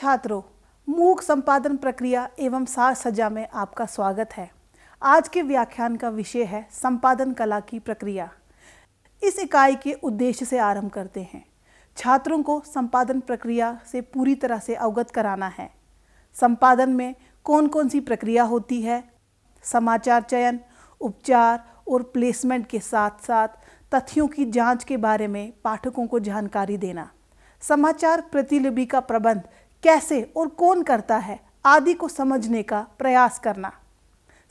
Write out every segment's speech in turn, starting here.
छात्रों, मूक संपादन प्रक्रिया एवं सार सज्जा में आपका स्वागत है। आज के व्याख्यान का विषय है संपादन कला की प्रक्रिया। इस इकाई के उद्देश्य से आरंभ करते हैं। छात्रों को संपादन प्रक्रिया से पूरी तरह से अवगत कराना है। संपादन में कौन कौन सी प्रक्रिया होती है, समाचार चयन, उपचार और प्लेसमेंट के साथ साथ तथ्यों की जांच के बारे में पाठकों को जानकारी देना, समाचार प्रतिलिपि का प्रबंध कैसे और कौन करता है आदि को समझने का प्रयास करना,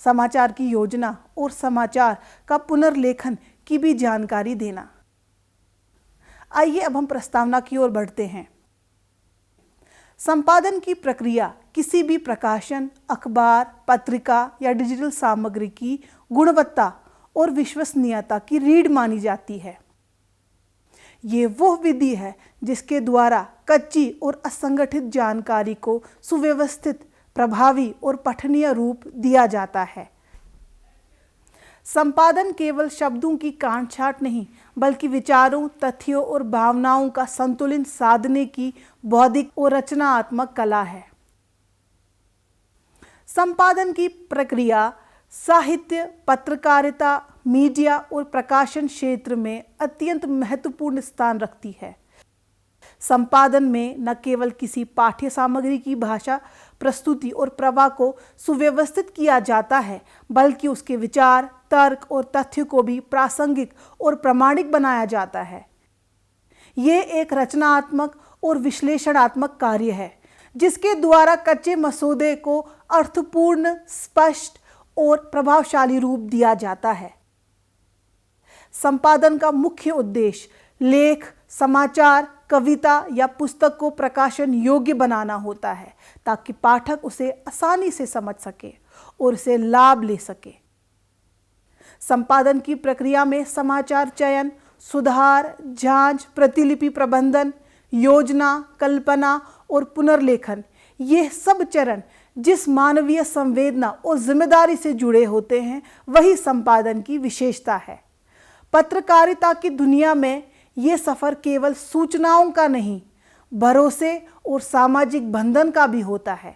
समाचार की योजना और समाचार का पुनर्लेखन की भी जानकारी देना। आइए अब हम प्रस्तावना की ओर बढ़ते हैं। संपादन की प्रक्रिया किसी भी प्रकाशन, अखबार, पत्रिका या डिजिटल सामग्री की गुणवत्ता और विश्वसनीयता की रीढ़ मानी जाती है। ये वह विधि है जिसके द्वारा कच्ची और असंगठित जानकारी को सुव्यवस्थित, प्रभावी और पठनीय रूप दिया जाता है। संपादन केवल शब्दों की काट छांट नहीं, बल्कि विचारों, तथ्यों और भावनाओं का संतुलन साधने की बौद्धिक और रचनात्मक कला है। संपादन की प्रक्रिया साहित्य, पत्रकारिता, मीडिया और प्रकाशन क्षेत्र में अत्यंत महत्वपूर्ण स्थान रखती है। संपादन में न केवल किसी पाठ्य सामग्री की भाषा, प्रस्तुति और प्रवाह को सुव्यवस्थित किया जाता है, बल्कि उसके विचार, तर्क और तथ्य को भी प्रासंगिक और प्रामाणिक बनाया जाता है। ये एक रचनात्मक और विश्लेषणात्मक कार्य है, जिसके द्वारा कच्चे मसौदे को अर्थपूर्ण, स्पष्ट और प्रभावशाली रूप दिया जाता है। संपादन का मुख्य उद्देश्य लेख, समाचार, कविता या पुस्तक को प्रकाशन योग्य बनाना होता है, ताकि पाठक उसे आसानी से समझ सके और उसे लाभ ले सके। संपादन की प्रक्रिया में समाचार चयन, सुधार, जांच, प्रतिलिपि प्रबंधन, योजना, कल्पना और पुनर्लेखन, ये सब चरण जिस मानवीय संवेदना और जिम्मेदारी से जुड़े होते हैं, वही संपादन की विशेषता है। पत्रकारिता की दुनिया में ये सफ़र केवल सूचनाओं का नहीं, भरोसे और सामाजिक बंधन का भी होता है।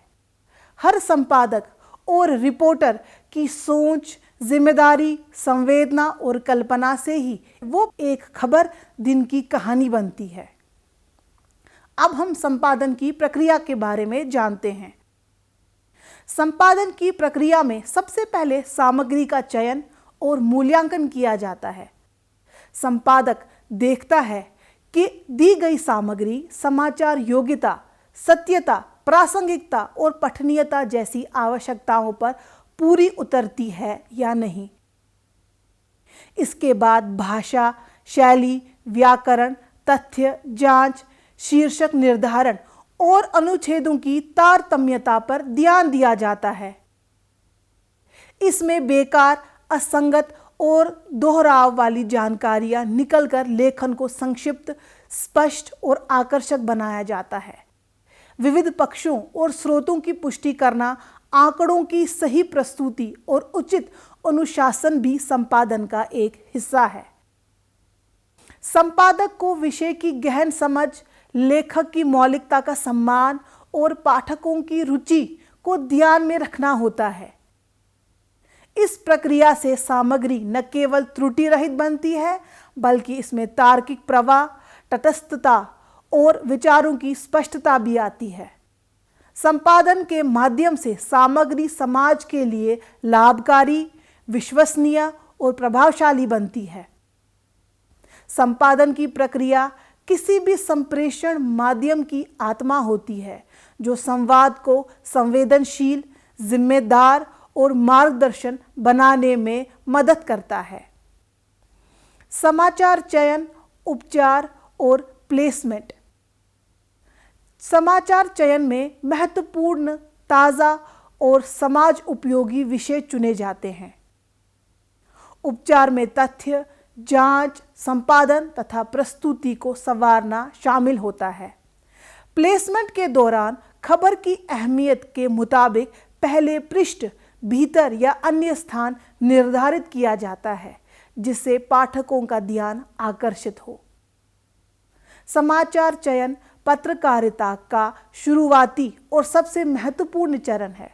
हर संपादक और रिपोर्टर की सोच, जिम्मेदारी, संवेदना और कल्पना से ही वो एक खबर दिन की कहानी बनती है। अब हम संपादन की प्रक्रिया के बारे में जानते हैं। संपादन की प्रक्रिया में सबसे पहले सामग्री का चयन और मूल्यांकन किया जाता है। संपादक देखता है कि दी गई सामग्री समाचार योग्यता, सत्यता, प्रासंगिकता और पठनीयता जैसी आवश्यकताओं पर पूरी उतरती है या नहीं। इसके बाद भाषा, शैली, व्याकरण, तथ्य जांच, शीर्षक निर्धारण और अनुच्छेदों की तारतम्यता पर ध्यान दिया जाता है। इसमें बेकार, असंगत और दोहराव वाली जानकारियां निकलकर लेखन को संक्षिप्त, स्पष्ट और आकर्षक बनाया जाता है। विविध पक्षों और स्रोतों की पुष्टि करना, आंकड़ों की सही प्रस्तुति और उचित अनुशासन भी संपादन का एक हिस्सा है। संपादक को विषय की गहन समझ, लेखक की मौलिकता का सम्मान और पाठकों की रुचि को ध्यान में रखना होता है। इस प्रक्रिया से सामग्री न केवल त्रुटि रहित बनती है, बल्कि इसमें तार्किक प्रवाह, तटस्थता और विचारों की स्पष्टता भी आती है। संपादन के माध्यम से सामग्री समाज के लिए लाभकारी, विश्वसनीय और प्रभावशाली बनती है। संपादन की प्रक्रिया किसी भी संप्रेषण माध्यम की आत्मा होती है, जो संवाद को संवेदनशील, जिम्मेदार और मार्गदर्शन बनाने में मदद करता है। समाचार चयन, उपचार और प्लेसमेंट। समाचार चयन में महत्वपूर्ण, ताज़ा और समाज उपयोगी विषय चुने जाते हैं। उपचार में तथ्य, जांच, संपादन तथा प्रस्तुति को संवारना शामिल होता है। प्लेसमेंट के दौरान खबर की अहमियत के मुताबिक पहले पृष्ठ, भीतर या अन्य स्थान निर्धारित किया जाता है, जिससे पाठकों का ध्यान आकर्षित हो। समाचार चयन पत्रकारिता का शुरुआती और सबसे महत्वपूर्ण चरण है।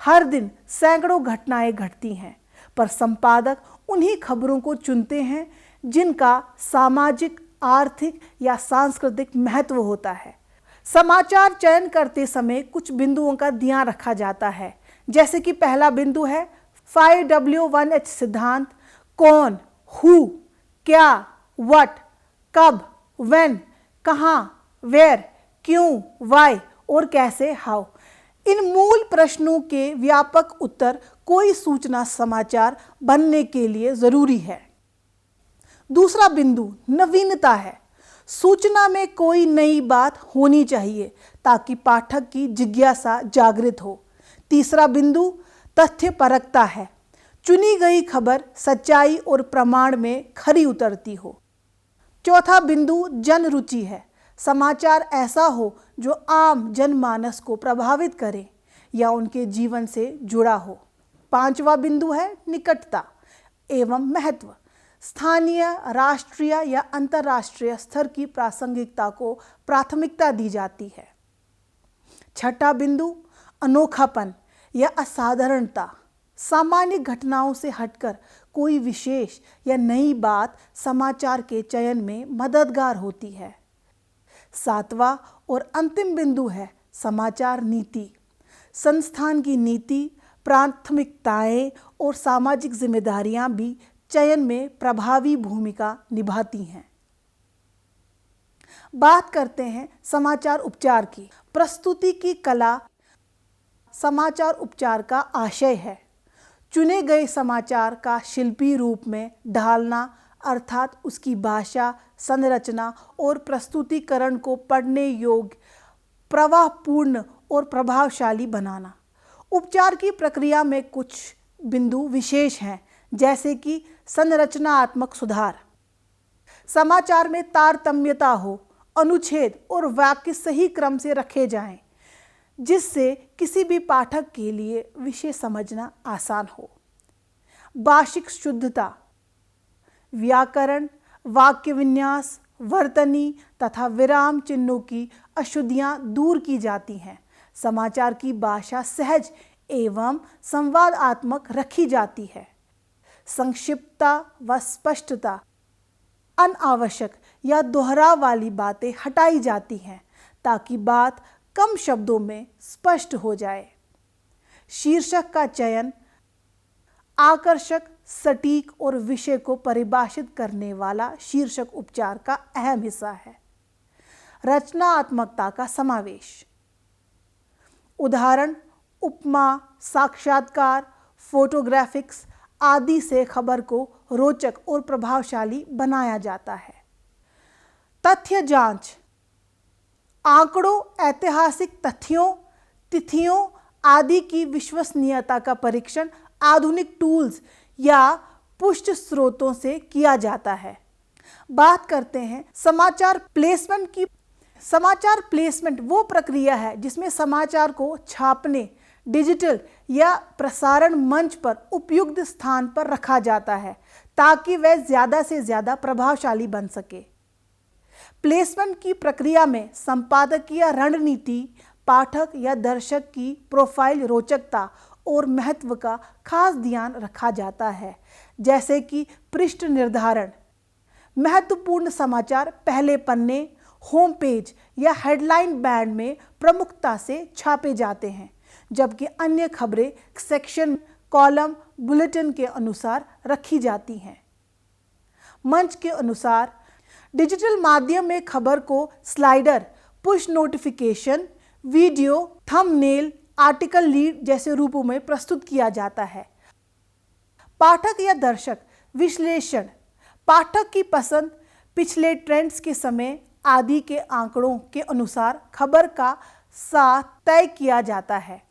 हर दिन सैकड़ों घटनाएं घटती हैं, पर संपादक उन्हीं खबरों को चुनते हैं जिनका सामाजिक, आर्थिक या सांस्कृतिक महत्व होता है। समाचार चयन करते समय कुछ बिंदुओं का ध्यान रखा जाता है, जैसे कि पहला बिंदु है 5W1H सिद्धांत। कौन, हु, क्या, व्हाट, कब, व्हेन, कहाँ, वेयर, क्यों, वाई और कैसे, हाउ। इन मूल प्रश्नों के व्यापक उत्तर कोई सूचना समाचार बनने के लिए जरूरी है। दूसरा बिंदु नवीनता है। सूचना में कोई नई बात होनी चाहिए ताकि पाठक की जिज्ञासा जागृत हो। तीसरा बिंदु तथ्यपरकता है। चुनी गई खबर सच्चाई और प्रमाण में खरी उतरती हो। चौथा बिंदु जनरुचि है। समाचार ऐसा हो जो आम जनमानस को प्रभावित करे या उनके जीवन से जुड़ा हो। पांचवा बिंदु है निकटता एवं महत्व। स्थानीय, राष्ट्रीय या अंतर्राष्ट्रीय स्तर की प्रासंगिकता को प्राथमिकता दी जाती है। छठा बिंदु अनोखापन या असाधारणता। सामान्य घटनाओं से हटकर कोई विशेष या नई बात समाचार के चयन में मददगार होती है। सातवां और अंतिम बिंदु है समाचार नीति। संस्थान की नीति, प्राथमिकताएं और सामाजिक जिम्मेदारियां भी चयन में प्रभावी भूमिका निभाती हैं। बात करते हैं समाचार उपचार की। प्रस्तुति की कला समाचार उपचार का आशय है। चुने गए समाचार का शिल्पी रूप में ढालना, अर्थात उसकी भाषा, संरचना और प्रस्तुतिकरण को पढ़ने योग्य, प्रवाहपूर्ण और प्रभावशाली बनाना। उपचार की प्रक्रिया में कुछ बिंदु विशेष हैं, जैसे कि संरचनात्मक सुधार। समाचार में तारतम्यता हो, अनुच्छेद और वाक्य सही क्रम से रखे जाएं, जिससे किसी भी पाठक के लिए विषय समझना आसान हो। भाषिक शुद्धता, व्याकरण, वाक्य विन्यास, वर्तनी तथा विराम चिन्हों की अशुद्धियां दूर की जाती हैं। समाचार की भाषा सहज एवं संवादात्मक रखी जाती है। संक्षिप्तता व स्पष्टता, अनावश्यक या दोहराव वाली बातें हटाई जाती हैं ताकि बात कम शब्दों में स्पष्ट हो जाए। शीर्षक का चयन आकर्षक, सटीक और विषय को परिभाषित करने वाला शीर्षक उपचार का अहम हिस्सा है। रचनात्मकता का समावेश, उदाहरण, उपमा, साक्षात्कार, फोटोग्राफिक्स आदि से खबर को रोचक और प्रभावशाली बनाया जाता है। तथ्य जांच, आंकड़ों, ऐतिहासिक तथ्यों, तिथियों आदि की विश्वसनीयता का परीक्षण आधुनिक टूल्स या पुष्ट स्रोतों से किया जाता है। बात करते हैं समाचार प्लेसमेंट की। समाचार प्लेसमेंट वो प्रक्रिया है जिसमें समाचार को छापने, डिजिटल या प्रसारण मंच पर उपयुक्त स्थान पर रखा जाता है ताकि वह ज़्यादा से ज़्यादा प्रभावशाली बन सके। प्लेसमेंट की प्रक्रिया में संपादकीय रणनीति, पाठक या दर्शक की प्रोफाइल, रोचकता और महत्व का खास ध्यान रखा जाता है, जैसे कि पृष्ठ निर्धारण। महत्वपूर्ण समाचार पहले पन्ने, होम पेज या हेडलाइन बैंड में प्रमुखता से छापे जाते हैं, जबकि अन्य खबरें सेक्शन, कॉलम, बुलेटिन के अनुसार रखी जाती हैं। मंच के अनुसार डिजिटल माध्यम में खबर को slider, push notification, video, thumbnail, article lead जैसे रूपों में प्रस्तुत किया जाता है। पाठक या दर्शक विश्लेषण, पाठक की पसंद, पिछले ट्रेंड्स के समय आदि के आंकड़ों के अनुसार खबर का साथ तय किया जाता है।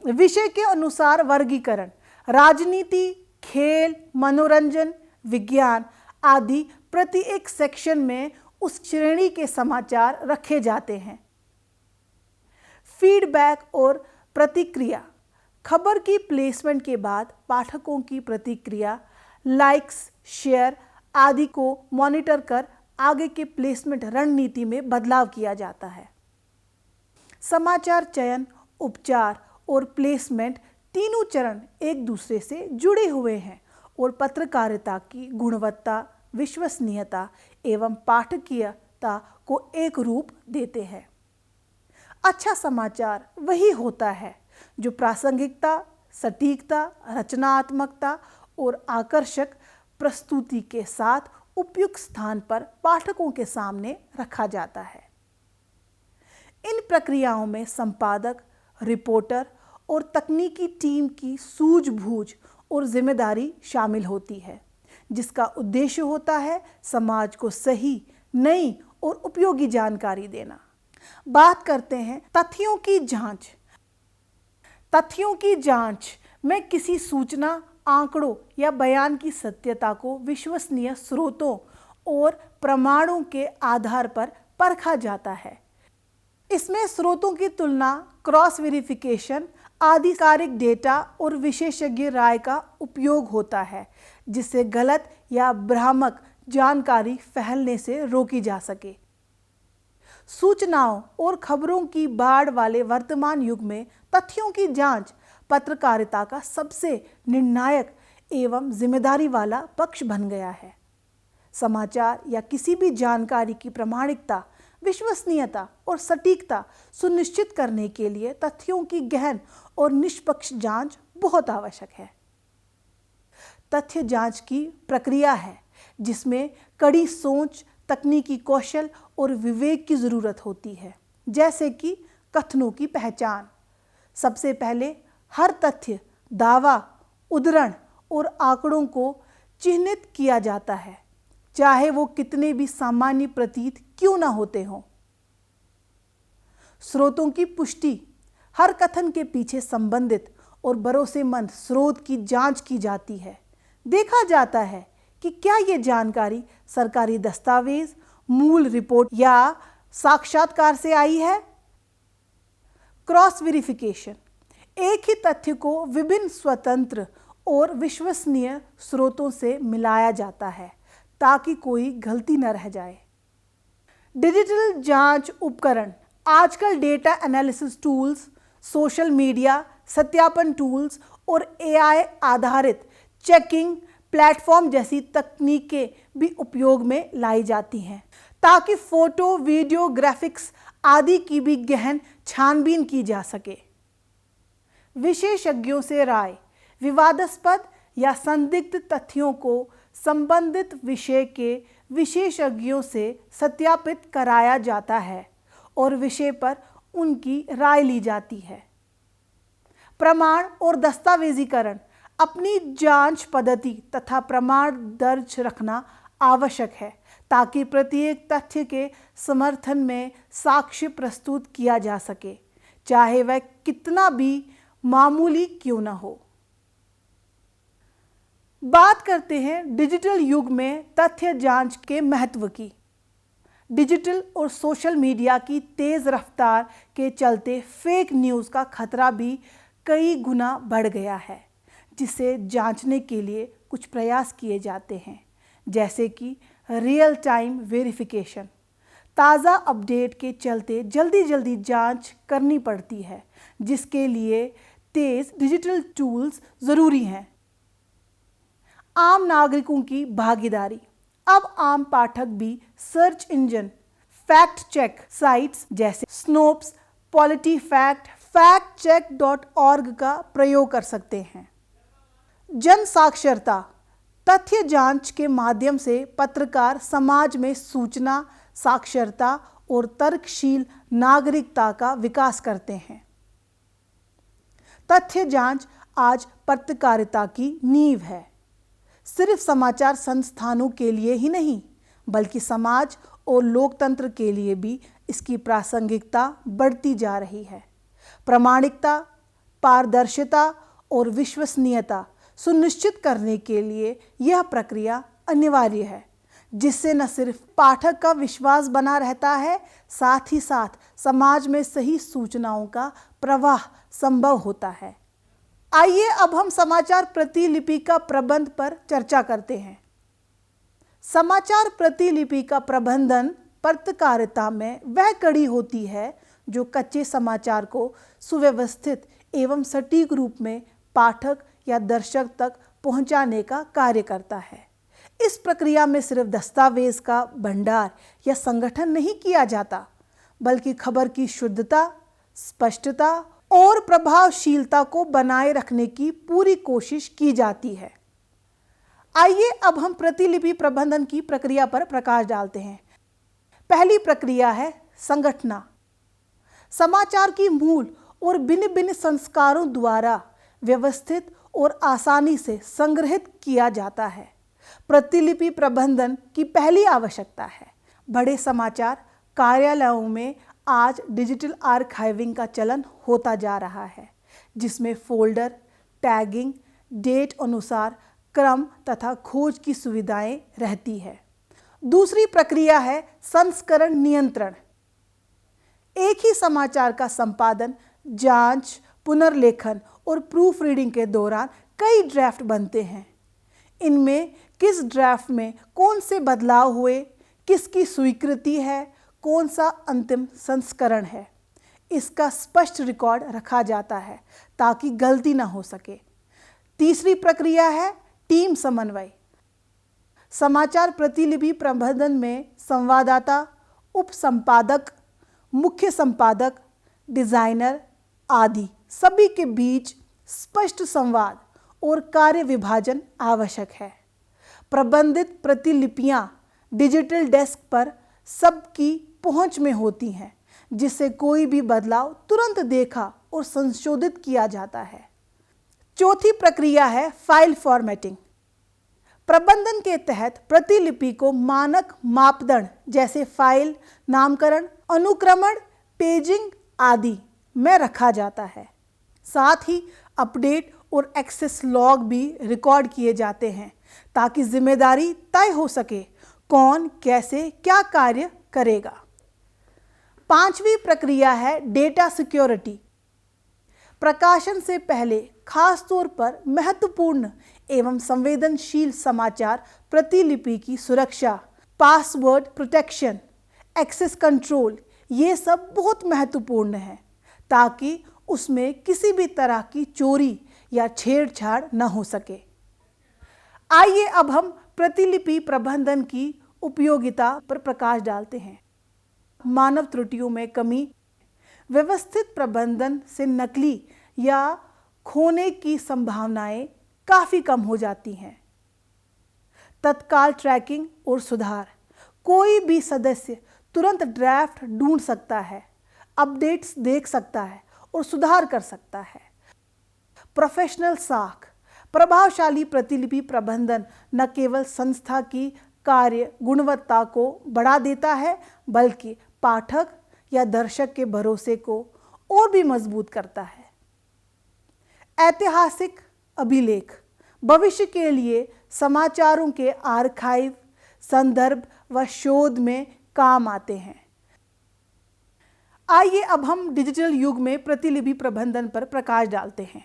विषय के अनुसार वर्गीकरण, राजनीति, खेल, मनोरंजन, विज्ञान आदि प्रति एक सेक्शन में उस श्रेणी के समाचार रखे जाते हैं। फीडबैक और प्रतिक्रिया, खबर की प्लेसमेंट के बाद पाठकों की प्रतिक्रिया, लाइक्स, शेयर आदि को मॉनिटर कर आगे के प्लेसमेंट रणनीति में बदलाव किया जाता है। समाचार चयन, उपचार और प्लेसमेंट तीनों चरण एक दूसरे से जुड़े हुए हैं और पत्रकारिता की गुणवत्ता, विश्वसनीयता एवं पाठकीयता को एक रूप देते हैं। अच्छा समाचार वही होता है जो प्रासंगिकता, सटीकता, रचनात्मकता और आकर्षक प्रस्तुति के साथ उपयुक्त स्थान पर पाठकों के सामने रखा जाता है। इन प्रक्रियाओं में संपादक, रिपोर्टर और तकनीकी टीम की सूझबूझ और जिम्मेदारी शामिल होती है, जिसका उद्देश्य होता है समाज को सही, नई और उपयोगी जानकारी देना। बात करते हैं तथ्यों की जांच। तथ्यों की जांच में किसी सूचना, आंकड़ों या बयान की सत्यता को विश्वसनीय स्रोतों और प्रमाणों के आधार पर परखा जाता है। इसमें स्रोतों की तुलना, क्रॉस वेरिफिकेशन, आधिकारिक डेटा और विशेषज्ञ राय का उपयोग होता है, जिससे गलत या भ्रामक जानकारी फैलने से रोकी जा सके। सूचनाओं और खबरों की बाढ़ वाले वर्तमान युग में तथ्यों की जांच पत्रकारिता का सबसे निर्णायक एवं जिम्मेदारी वाला पक्ष बन गया है। समाचार या किसी भी जानकारी की प्रामाणिकता, विश्वसनीयता और सटीकता सुनिश्चित करने के लिए तथ्यों की गहन और निष्पक्ष जांच बहुत आवश्यक है। तथ्य जांच की प्रक्रिया है जिसमें कड़ी सोच, तकनीकी कौशल और विवेक की जरूरत होती है। जैसे कि कथनों की पहचान। सबसे पहले हर तथ्य, दावा, उद्धरण और आंकड़ों को चिह्नित किया जाता है, चाहे वो कितने भी सामान्य प्रतीत क्यों ना होते हों। स्रोतों की पुष्टि। हर कथन के पीछे संबंधित और भरोसेमंद स्रोत की जांच की जाती है। देखा जाता है कि क्या ये जानकारी सरकारी दस्तावेज, मूल रिपोर्ट या साक्षात्कार से आई है। Cross verification. एक ही तथ्य को विभिन्न स्वतंत्र और विश्वसनीय स्रोतों से मिलाया जाता है ताकि कोई गलती न रह जाए। डिजिटल जांच उपकरण। आजकल data analysis tools, social media सत्यापन टूल्स और एआई आधारित चेकिंग प्लेटफॉर्म जैसी तकनीकें भी उपयोग में लाई जाती हैं ताकि फोटो, वीडियो, ग्राफिक्स आदि की भी गहन छानबीन की जा सके। विशेषज्ञों से राय। विवादास्पद या संदिग्ध तथ्यों को संबंधित विषय के विशेषज्ञों से सत्यापित कराया जाता है और विषय पर उनकी राय ली जाती है। प्रमाण और दस्तावेजीकरण। अपनी जांच पद्धति तथा प्रमाण दर्ज रखना आवश्यक है ताकि प्रत्येक तथ्य के समर्थन में साक्ष्य प्रस्तुत किया जा सके, चाहे वह कितना भी मामूली क्यों न हो। बात करते हैं डिजिटल युग में तथ्य जांच के महत्व की। डिजिटल और सोशल मीडिया की तेज रफ्तार के चलते फेक न्यूज़ का खतरा भी कई गुना बढ़ गया है, जिसे जांचने के लिए कुछ प्रयास किए जाते हैं, जैसे कि रियल टाइम वेरिफिकेशन। ताज़ा अपडेट के चलते जल्दी जांच करनी पड़ती है, जिसके लिए तेज़ डिजिटल टूल्स ज़रूरी हैं। आम नागरिकों की भागीदारी। अब आम पाठक भी search engine, fact check sites जैसे स्नोप्स, पॉलिटीफैक्ट, factcheck.org का प्रयोग कर सकते हैं। जन साक्षरता। तथ्य जांच के माध्यम से पत्रकार समाज में सूचना, साक्षरता और तर्कशील नागरिकता का विकास करते हैं। तथ्य जांच आज पत्रकारिता की नींव है, सिर्फ समाचार संस्थानों के लिए ही नहीं, बल्कि समाज और लोकतंत्र के लिए भी इसकी प्रासंगिकता बढ़ती जा रही है। प्रामाणिकता, पारदर्शिता और विश्वसनीयता सुनिश्चित करने के लिए यह प्रक्रिया अनिवार्य है, जिससे न सिर्फ पाठक का विश्वास बना रहता है, साथ ही साथ समाज में सही सूचनाओं का प्रवाह संभव होता है। आइए अब हम समाचार प्रतिलिपि का प्रबंध पर चर्चा करते हैं। समाचार प्रतिलिपि का प्रबंधन पत्रकारिता में वह कड़ी होती है जो कच्चे समाचार को सुव्यवस्थित एवं सटीक रूप में पाठक या दर्शक तक पहुंचाने का कार्य करता है। इस प्रक्रिया में सिर्फ दस्तावेज का भंडार या संगठन नहीं किया जाता, बल्कि खबर की शुद्धता, स्पष्टता और प्रभावशीलता को बनाए रखने की पूरी कोशिश की जाती है। आइए अब हम प्रतिलिपि प्रबंधन की प्रक्रिया पर प्रकाश डालते हैं। पहली प्रक्रिया है संगठना। समाचार की मूल और भिन्न भिन्न संस्कारों द्वारा व्यवस्थित और आसानी से संग्रहित किया जाता है। प्रतिलिपि प्रबंधन की पहली आवश्यकता है। बड़े समाचार कार्यालयों में आज डिजिटल आर्काइविंग का चलन होता जा रहा है, जिसमें फोल्डर, टैगिंग, डेट अनुसार क्रम तथा खोज की सुविधाएं रहती है। दूसरी प्रक्रिया है संस्करण नियंत्रण। एक ही समाचार का संपादन, जांच, पुनर्लेखन और प्रूफ रीडिंग के दौरान कई ड्राफ्ट बनते हैं। इनमें किस ड्राफ्ट में कौन से बदलाव हुए, किसकी स्वीकृति है, कौन सा अंतिम संस्करण है, इसका स्पष्ट रिकॉर्ड रखा जाता है ताकि गलती ना हो सके। तीसरी प्रक्रिया है टीम समन्वय। समाचार प्रतिलिपि प्रबंधन में संवाददाता, उप संपादक, मुख्य संपादक, डिजाइनर आदि सभी के बीच स्पष्ट संवाद और कार्य विभाजन आवश्यक है। प्रबंधित प्रतिलिपियां डिजिटल डेस्क पर सबकी पहुंच में होती हैं, जिससे कोई भी बदलाव तुरंत देखा और संशोधित किया जाता है। चौथी प्रक्रिया है फाइल फॉर्मेटिंग। प्रबंधन के तहत प्रतिलिपि को मानक मापदंड जैसे फाइल नामकरण, अनुक्रमण, पेजिंग आदि में रखा जाता है। साथ ही अपडेट और एक्सेस लॉग भी रिकॉर्ड किए जाते हैं ताकि जिम्मेदारी तय हो सके कौन कैसे क्या कार्य करेगा। पांचवी प्रक्रिया है डेटा सिक्योरिटी। प्रकाशन से पहले खास तौर पर महत्वपूर्ण एवं संवेदनशील समाचार प्रतिलिपि की सुरक्षा, पासवर्ड प्रोटेक्शन, एक्सेस कंट्रोल, ये सब बहुत महत्वपूर्ण है ताकि उसमें किसी भी तरह की चोरी या छेड़छाड़ न हो सके। आइए अब हम प्रतिलिपि प्रबंधन की उपयोगिता पर प्रकाश डालते हैं। मानव त्रुटियों में कमी। व्यवस्थित प्रबंधन से नकली या खोने की संभावनाएं काफ़ी कम हो जाती हैं। तत्काल ट्रैकिंग और सुधार। कोई भी सदस्य तुरंत ड्राफ्ट ढूंढ सकता है, अपडेट्स देख सकता है और सुधार कर सकता है। प्रोफेशनल साख। प्रभावशाली प्रतिलिपि प्रबंधन न केवल संस्था की कार्य गुणवत्ता को बढ़ा देता है, बल्कि पाठक या दर्शक के भरोसे को और भी मजबूत करता है। ऐतिहासिक अभिलेख। भविष्य के लिए समाचारों के आर्काइव, संदर्भ व शोध में काम आते हैं। आइए अब हम डिजिटल युग में प्रतिलिपि प्रबंधन पर प्रकाश डालते हैं।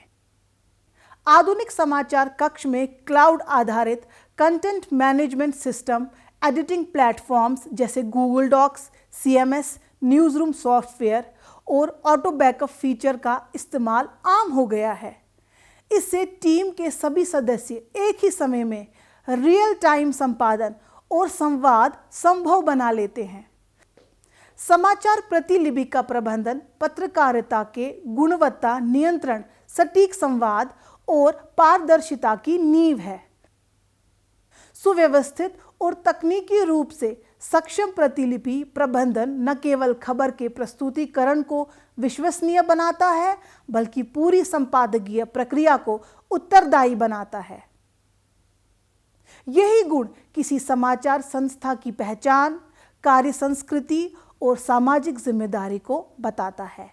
आधुनिक समाचार कक्ष में क्लाउड आधारित content management system, editing platforms जैसे Google Docs, CMS, newsroom software और ऑटो बैकअप फीचर का इस्तेमाल आम हो गया है। इससे टीम के सभी सदस्य एक ही समय में रियल टाइम संपादन और संवाद संभव बना लेते हैं। समाचार प्रतिलिपि का प्रबंधन पत्रकारिता के गुणवत्ता नियंत्रण, सटीक संवाद और पारदर्शिता की नींव है। सुव्यवस्थित और तकनीकी रूप से सक्षम प्रतिलिपि प्रबंधन न केवल खबर के प्रस्तुतिकरण को विश्वसनीय बनाता है, बल्कि पूरी संपादकीय प्रक्रिया को उत्तरदायी बनाता है। यही गुण किसी समाचार संस्था की पहचान, कार्य संस्कृति और सामाजिक जिम्मेदारी को बताता है।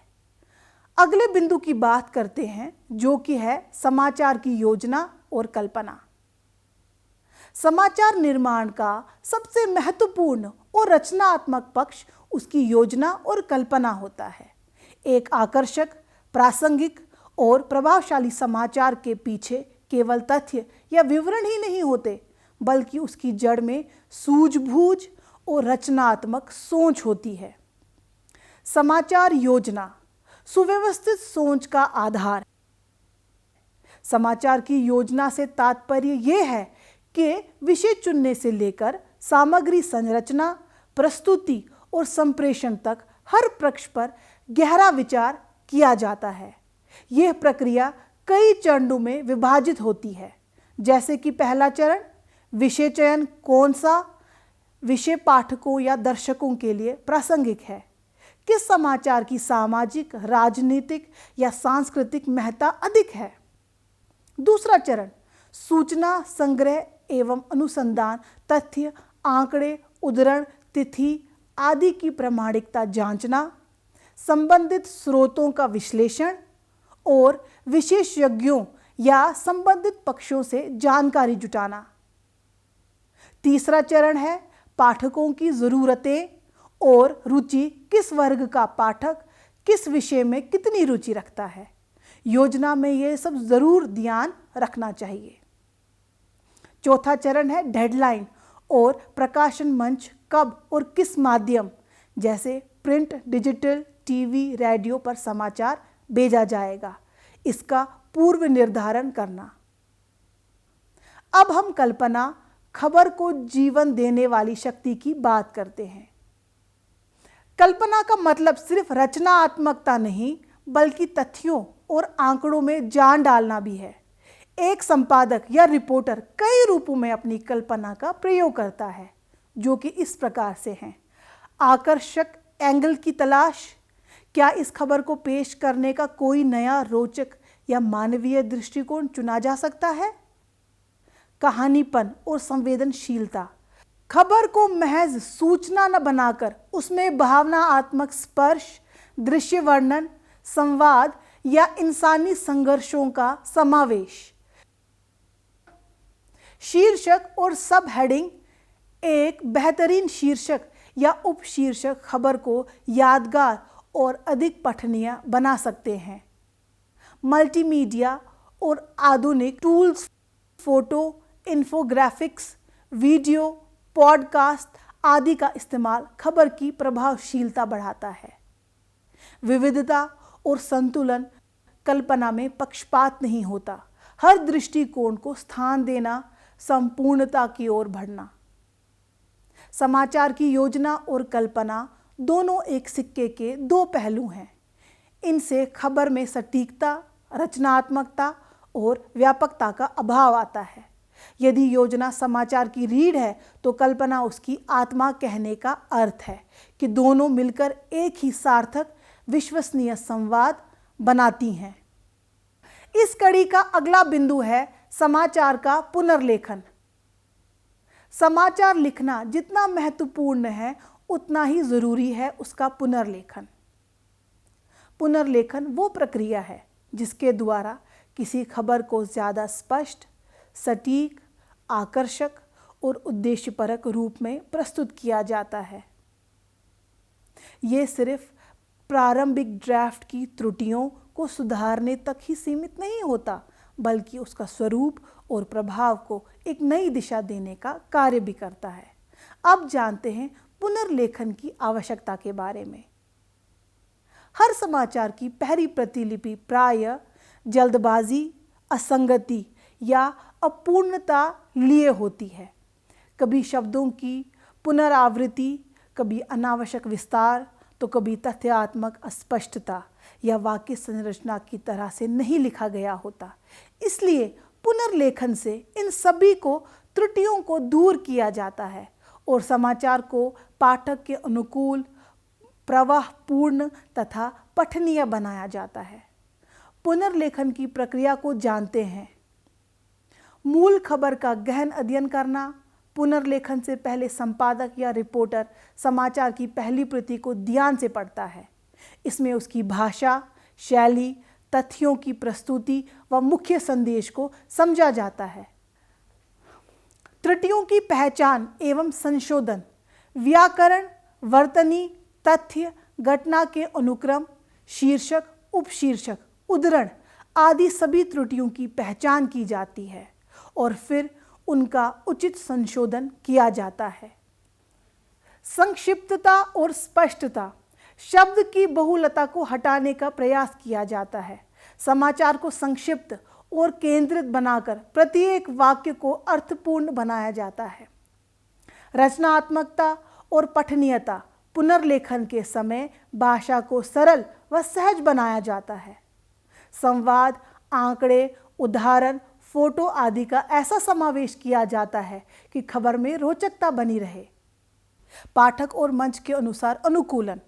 अगले बिंदु की बात करते हैं, जो कि है समाचार की योजना और कल्पना। समाचार निर्माण का सबसे महत्वपूर्ण और रचनात्मक पक्ष उसकी योजना और कल्पना होता है। एक आकर्षक, प्रासंगिक और प्रभावशाली समाचार के पीछे केवल तथ्य या विवरण ही नहीं होते, बल्कि उसकी जड़ में सूझबूझ और रचनात्मक सोच होती है। समाचार योजना सुव्यवस्थित सोच का आधार। समाचार की योजना से तात्पर्य यह है कि विषय चुनने से लेकर सामग्री संरचना, प्रस्तुति और संप्रेषण तक हर पक्ष पर गहरा विचार किया जाता है। यह प्रक्रिया कई चरणों में विभाजित होती है, जैसे कि पहला चरण विषय चयन, कौन सा विषय पाठकों या दर्शकों के लिए प्रासंगिक है, किस समाचार की सामाजिक, राजनीतिक या सांस्कृतिक महत्ता अधिक है। दूसरा चरण सूचना संग्रह एवं अनुसंधान, तथ्य, आंकड़े, उद्धरण, तिथि आदि की प्रामाणिकता जांचना, संबंधित स्रोतों का विश्लेषण और विशेषज्ञों या संबंधित पक्षों से जानकारी जुटाना। तीसरा चरण है पाठकों की ज़रूरतें और रुचि, किस वर्ग का पाठक किस विषय में कितनी रुचि रखता है। योजना में ये सब ज़रूर ध्यान रखना चाहिए। चौथा चरण है डेडलाइन और प्रकाशन मंच, कब और किस माध्यम जैसे प्रिंट, डिजिटल, टीवी, रेडियो पर समाचार भेजा जाएगा, इसका पूर्व निर्धारण करना। अब हम कल्पना, खबर को जीवन देने वाली शक्ति की बात करते हैं। कल्पना का मतलब सिर्फ रचनात्मकता नहीं, बल्कि तथ्यों और आंकड़ों में जान डालना भी है। एक संपादक या रिपोर्टर कई रूपों में अपनी कल्पना का प्रयोग करता है, जो कि इस प्रकार से हैं। आकर्षक एंगल की तलाश, क्या इस खबर को पेश करने का कोई नया, रोचक या मानवीय दृष्टिकोण चुना जा सकता है। कहानीपन और संवेदनशीलता, खबर को महज सूचना न बनाकर उसमें भावनात्मक स्पर्श, दृश्य वर्णन, संवाद या इंसानी संघर्षों का समावेश। शीर्षक और सब हेडिंग, एक बेहतरीन शीर्षक या उपशीर्षक खबर को यादगार और अधिक पठनीय बना सकते हैं। मल्टीमीडिया और आधुनिक tools, photo, infographics, video, podcast आदि का इस्तेमाल खबर की प्रभावशीलता बढ़ाता है। विविधता और संतुलन, कल्पना में पक्षपात नहीं होता, हर दृष्टिकोण को स्थान देना, संपूर्णता की ओर बढ़ना। समाचार की योजना और कल्पना दोनों एक सिक्के के दो पहलू हैं। इनसे खबर में सटीकता, रचनात्मकता और व्यापकता का अभाव आता है। यदि योजना समाचार की रीढ़ है, तो कल्पना उसकी आत्मा कहने का अर्थ है कि दोनों मिलकर एक ही सार्थक, विश्वसनीय संवाद बनाती हैं। इस कड़ी का अगला बिंदु है समाचार का पुनर्लेखन। समाचार लिखना जितना महत्वपूर्ण है, उतना ही जरूरी है उसका पुनर्लेखन। पुनर्लेखन वो प्रक्रिया है जिसके द्वारा किसी खबर को ज़्यादा स्पष्ट, सटीक, आकर्षक और उद्देश्यपरक रूप में प्रस्तुत किया जाता है। ये सिर्फ प्रारंभिक ड्राफ्ट की त्रुटियों को सुधारने तक ही सीमित नहीं होता, बल्कि उसका स्वरूप और प्रभाव को एक नई दिशा देने का कार्य भी करता है। अब जानते हैं पुनर्लेखन की आवश्यकता के बारे में। हर समाचार की पहली प्रतिलिपि प्रायः जल्दबाजी, असंगति या अपूर्णता लिए होती है। कभी शब्दों की पुनरावृत्ति, कभी अनावश्यक विस्तार, तो कभी तथ्यात्मक अस्पष्टता या वाक्य संरचना की तरह से नहीं लिखा गया होता। इसलिए पुनर्लेखन से इन सभी को त्रुटियों को दूर किया जाता है और समाचार को पाठक के अनुकूल, प्रवाहपूर्ण तथा पठनीय बनाया जाता है। पुनर्लेखन की प्रक्रिया को जानते हैं। मूल खबर का गहन अध्ययन करना। पुनर्लेखन से पहले संपादक या रिपोर्टर समाचार की पहली प्रति को ध्यान से पढ़ता है। इसमें उसकी भाषा, शैली, तथ्यों की प्रस्तुति व मुख्य संदेश को समझा जाता है। त्रुटियों की पहचान एवं संशोधन, व्याकरण, वर्तनी, तथ्य, घटना के अनुक्रम, शीर्षक, उपशीर्षक, उद्धरण आदि सभी त्रुटियों की पहचान की जाती है और फिर उनका उचित संशोधन किया जाता है। संक्षिप्तता और स्पष्टता, शब्द की बहुलता को हटाने का प्रयास किया जाता है। समाचार को संक्षिप्त और केंद्रित बनाकर प्रत्येक वाक्य को अर्थपूर्ण बनाया जाता है। रचनात्मकता और पठनीयता, पुनर्लेखन के समय भाषा को सरल व सहज बनाया जाता है। संवाद, आंकड़े, उदाहरण, फोटो आदि का ऐसा समावेश किया जाता है कि खबर में रोचकता बनी रहे। पाठक और मंच के अनुसार अनुकूलन,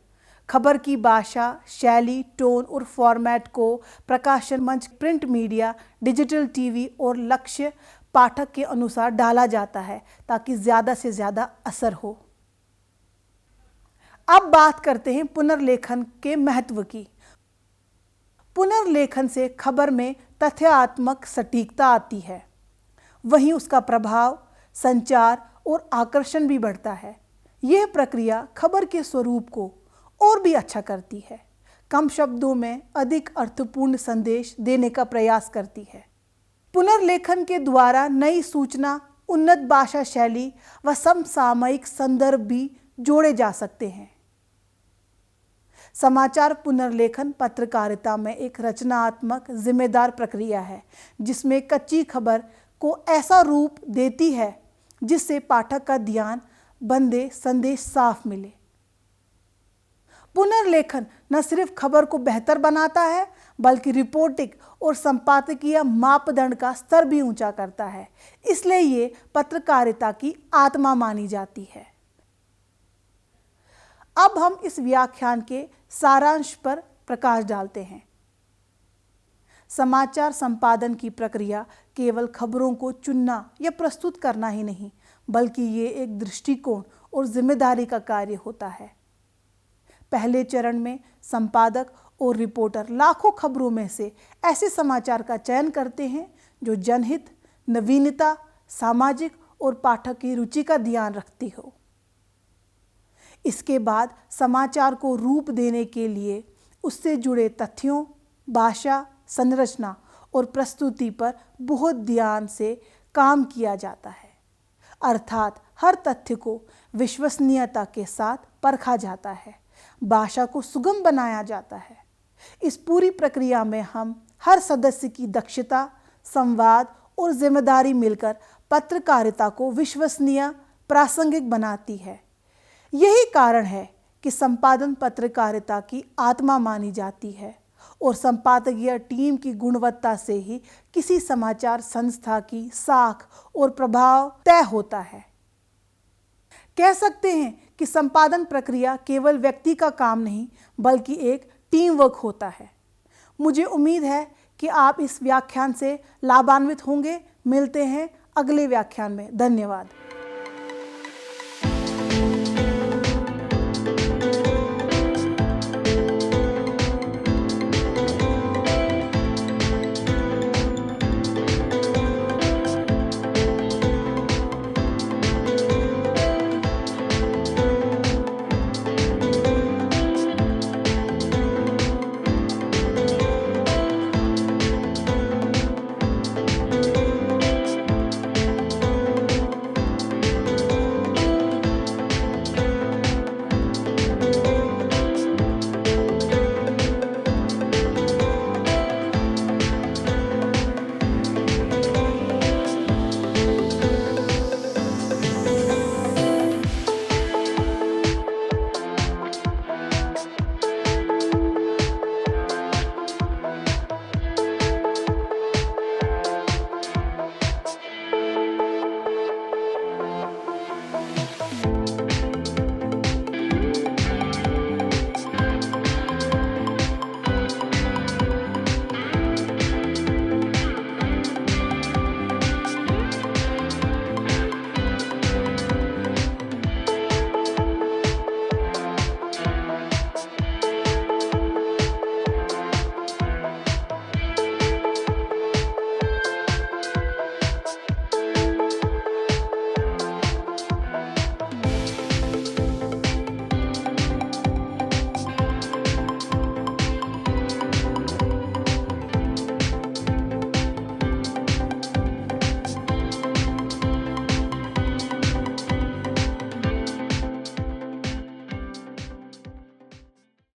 खबर की भाषा, शैली, टोन और फॉर्मेट को प्रकाशन मंच, प्रिंट मीडिया, डिजिटल टीवी और लक्ष्य पाठक के अनुसार डाला जाता है ताकि ज़्यादा से ज़्यादा असर हो। अब बात करते हैं पुनर्लेखन के महत्व की। पुनर्लेखन से खबर में तथ्यात्मक सटीकता आती है, वहीं उसका प्रभाव, संचार और आकर्षण भी बढ़ता है। यह प्रक्रिया खबर के स्वरूप को और भी अच्छा करती है, कम शब्दों में अधिक अर्थपूर्ण संदेश देने का प्रयास करती है। पुनर्लेखन के द्वारा नई सूचना, उन्नत भाषा शैली व समसामयिक संदर्भ भी जोड़े जा सकते हैं। समाचार पुनर्लेखन पत्रकारिता में एक रचनात्मक, जिम्मेदार प्रक्रिया है, जिसमें कच्ची खबर को ऐसा रूप देती है जिससे पाठक का ध्यान बंधे, संदेश साफ मिले। पुनर्लेखन न सिर्फ खबर को बेहतर बनाता है, बल्कि रिपोर्टिंग और संपादकीय मापदंड का स्तर भी ऊंचा करता है। इसलिए ये पत्रकारिता की आत्मा मानी जाती है। अब हम इस व्याख्यान के सारांश पर प्रकाश डालते हैं। समाचार संपादन की प्रक्रिया केवल खबरों को चुनना या प्रस्तुत करना ही नहीं, बल्कि ये एक दृष्टिकोण और जिम्मेदारी का कार्य होता है। पहले चरण में संपादक और रिपोर्टर लाखों खबरों में से ऐसे समाचार का चयन करते हैं जो जनहित, नवीनता, सामाजिक और पाठक की रुचि का ध्यान रखती हो। इसके बाद समाचार को रूप देने के लिए उससे जुड़े तथ्यों, भाषा, संरचना और प्रस्तुति पर बहुत ध्यान से काम किया जाता है। अर्थात हर तथ्य को विश्वसनीयता के साथ परखा जाता है, भाषा को सुगम बनाया जाता है। इस पूरी प्रक्रिया में हम हर सदस्य की दक्षता, संवाद और जिम्मेदारी मिलकर पत्रकारिता को विश्वसनीय, प्रासंगिक बनाती है। यही कारण है कि संपादन पत्रकारिता की आत्मा मानी जाती है और संपादकीय टीम की गुणवत्ता से ही किसी समाचार संस्था की साख और प्रभाव तय होता है। कह सकते हैं कि संपादन प्रक्रिया केवल व्यक्ति का काम नहीं, बल्कि एक टीम वर्क होता है। मुझे उम्मीद है कि आप इस व्याख्यान से लाभान्वित होंगे। मिलते हैं अगले व्याख्यान में। धन्यवाद।